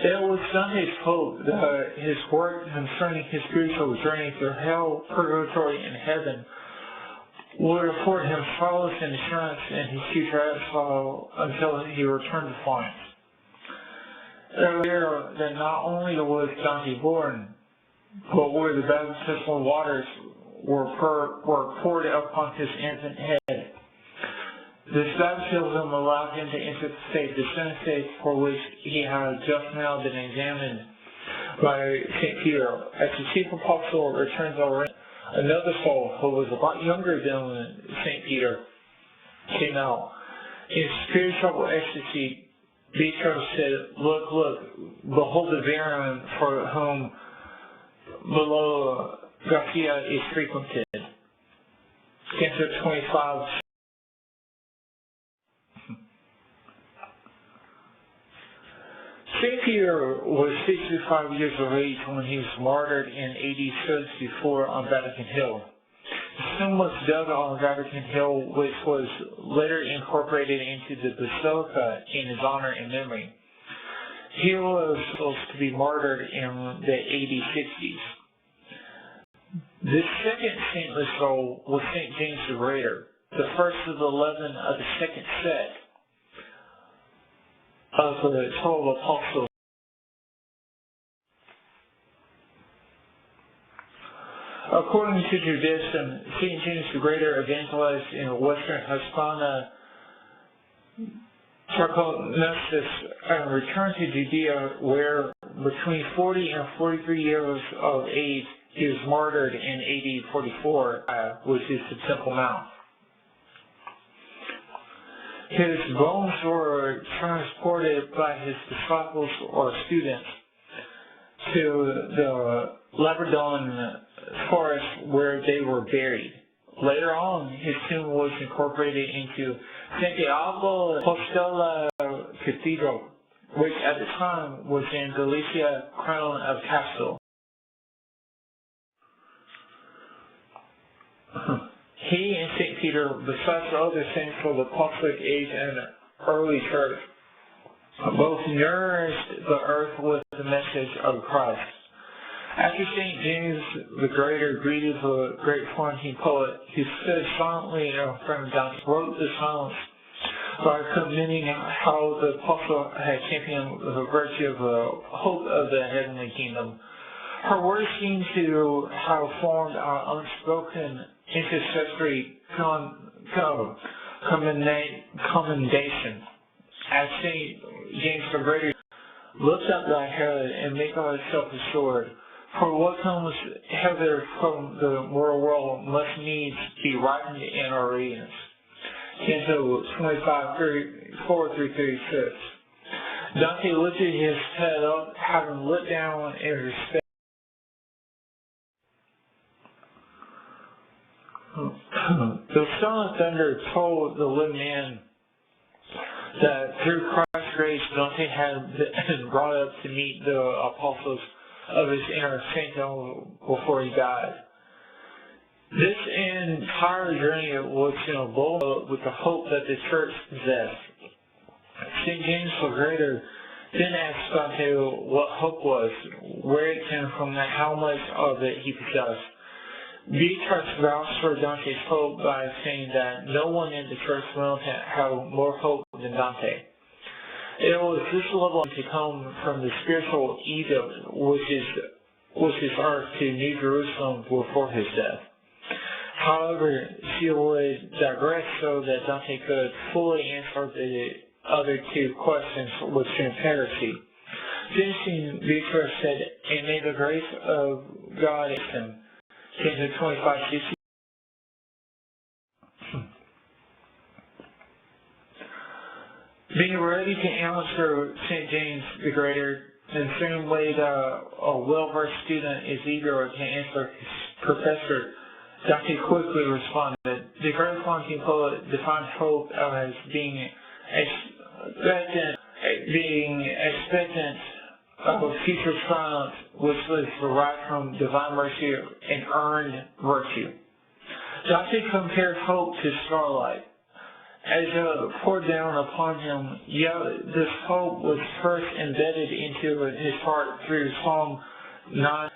It was Dante's hope that his work concerning his spiritual journey through hell, purgatory, and heaven would afford him solace and assurance in his future exile until he returned to Florence. Earlier, that not only was Dante born, but where the baptismal waters were poured upon his infant head. This baptism allowed him to enter the state, the sin state for which he had just now been examined by St. Peter. As the chief apostle returns over, another soul who was a lot younger than St. Peter came out. In spiritual ecstasy, Beatrice said, "Look, look, behold the Baron for whom below Garcia is frequented." Cancer 25. St. Peter was 65 years of age when he was martyred in AD 74 on Vatican Hill. His tomb was dug on Vatican Hill, which was later incorporated into the Basilica in his honor and memory. He was supposed to be martyred in the AD 60s. The second saintly soul was St. James the Greater, the first of the 11 of the second set of the 12 apostles. According to tradition, St. James the Greater evangelized in western Hispania, Tarconissus, and returned to Judea, where between 40 and 43 years of age he was martyred in AD 44, which is the Temple Mount. His bones were transported by his disciples or students to the Labradon forest where they were buried. Later on, his tomb was incorporated into Santiago Compostela Cathedral, which at the time was in Galicia, Crown of Castile. He and St. Peter, besides the other saints of the apostolic age and early church, both nourished the earth with the message of Christ. After St. James the Greater greeted the great Florentine poet, he stood silently in front of Dante, broke the silence by commending how the apostle had championed the virtue of the hope of the heavenly kingdom. Her words seem to have formed our unspoken intercessory commendation. As St. James the Greater, lift up thy head and make thyself assured, for what comes hither from the moral world must needs be ripened in our radiance. Canto 25, 4-36. Dante lifted his head up, having looked down in respect. The son of thunder told the living man that through Christ's grace Dante had been brought up to meet the apostles of his inner sanctum before he died. This entire journey was bold with the hope that the church possessed. St. James the Greater then asked Dante what hope was, where it came from, and how much of it he possessed. Beatrice vouched for Dante's hope by saying that no one in the church realm had more hope than Dante. It was this level to come from the spiritual Egypt, which is earth, to New Jerusalem before his death. However, she would digress so that Dante could fully answer the other two questions with transparency. Finishing, Beatrice said, "And may the grace of God aid him." Canto 25, being ready to answer St. James the Greater in the same way that a well-versed student is eager to answer his professor, Dante quickly responded. The great Florentine poet defined hope as being expectant of a future triumph which was derived from divine mercy and earned virtue. Dante compared hope to starlight. as poured down upon him, yet this hope was first embedded into his heart through Psalm 9.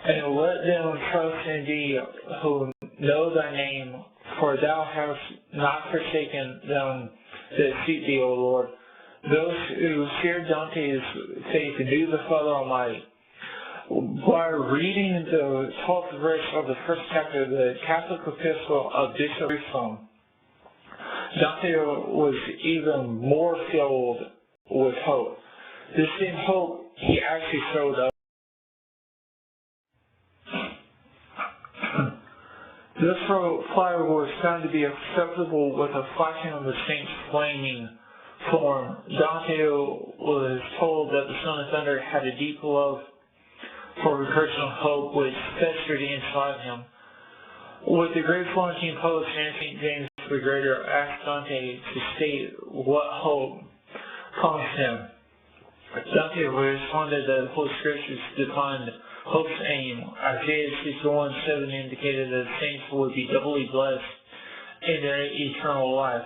And let them trust in thee who know thy name, for thou hast not forsaken them that seek thee, O Lord. Those who shared Dante's faith knew the Father Almighty. By reading the 12th verse of the first chapter of the Catholic Epistle of Bishop Jerusalem, Dante was even more filled with hope. This same hope he actually showed up. This fire was found to be acceptable with a flashing of the saint's flaming form. Dante was told that the Son of Thunder had a deep love for personal hope which festered inside him. With the great Florentine poet St. James the Greater asked Dante to state what hope promised him, Dante responded that the Holy Scriptures defined hope's aim. Isaiah 61:7 indicated that saints would be doubly blessed in their eternal life.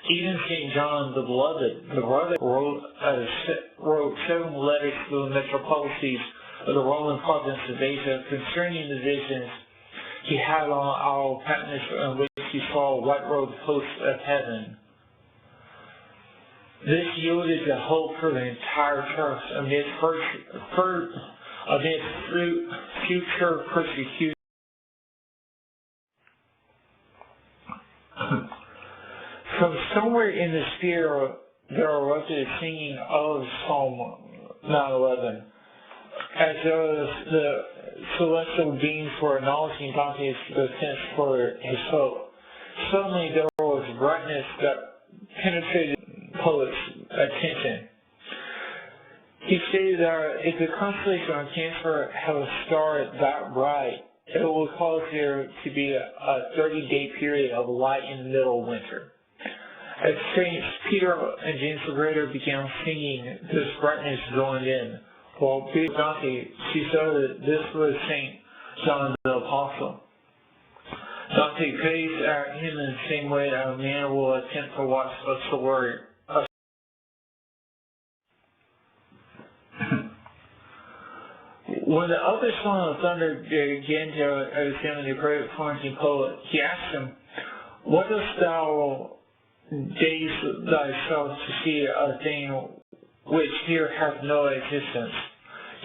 Even St. John the Beloved, the brother, wrote 7 letters to the metropolises of the Roman province of Asia concerning the visions he had on our Patmos, in which he saw white-robed hosts of heaven. This yielded the hope for the entire church amidst future persecution. From somewhere in the sphere, there erupted a singing of Psalm 9:11. As the celestial beings were acknowledging Dante's defense for his hope, suddenly there was brightness that penetrated the poet's attention. He stated that if the constellation of Cancer had a star that bright, it would cause there to be a 30-day period of light in the middle of winter. As Saints Peter and James the Greater began singing, this brightness joined in. While Peter Dante, she said that this was St. John the Apostle. Dante gazed at him in the same way that a man will attempt to watch a sword. When the other Son of Thunder began to examine the great Florentine poet, he asked him, "What dost thou daze thyself to see a thing which here hath no existence?"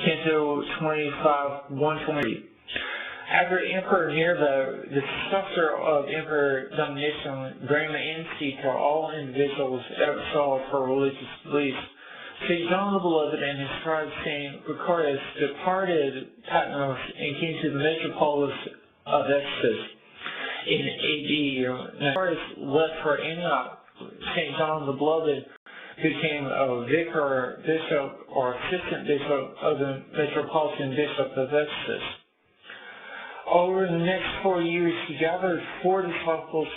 Canto 25, 120. After Emperor Nerva, the successor of Emperor Domitian, granted amnesty to all individuals exiled for religious beliefs, St. John the Beloved and his scribe St. Ricardus departed Patmos and came to the metropolis of Ephesus in AD. Ricardus left for Antioch. St. John the Beloved became a vicar, bishop, or assistant bishop of the metropolitan bishop of Ephesus. Over the next 4 years, he gathered 4 disciples,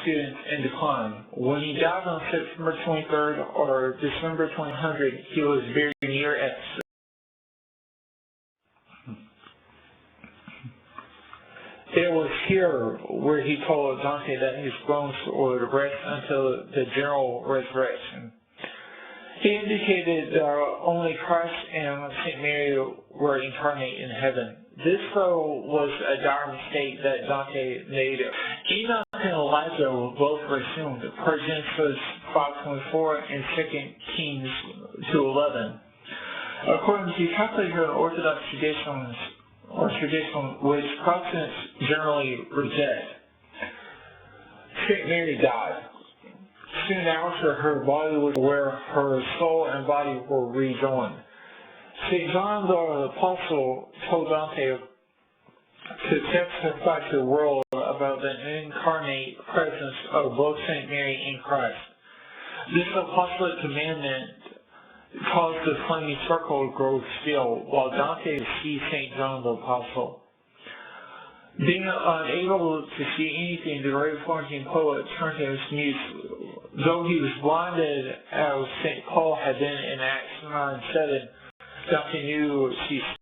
students, and declined. When he died on September 23rd or December 2000, he was buried near Ephesus. It was here where he told Dante that his bones would rest until the general resurrection. He indicated that only Christ and St. Mary were incarnate in heaven. This, though, was a dire mistake that Dante made. Enoch and Elijah both were assumed, per Genesis 5:24 and 2 Kings 2:11. According to Catholic and Orthodox tradition which Protestants generally reject, St. Mary died. Soon after, her body was where her soul and body were rejoined. St. John the Apostle told Dante to testify to the world about the incarnate presence of both St. Mary and Christ. This apostolic commandment caused the flaming circle to grow still, while Dante sees St. John the Apostle. Being unable to see anything, the great Florentine poet turned to his muse. Though he was blinded, as St. Paul had been in Acts 9:7, Dante knew she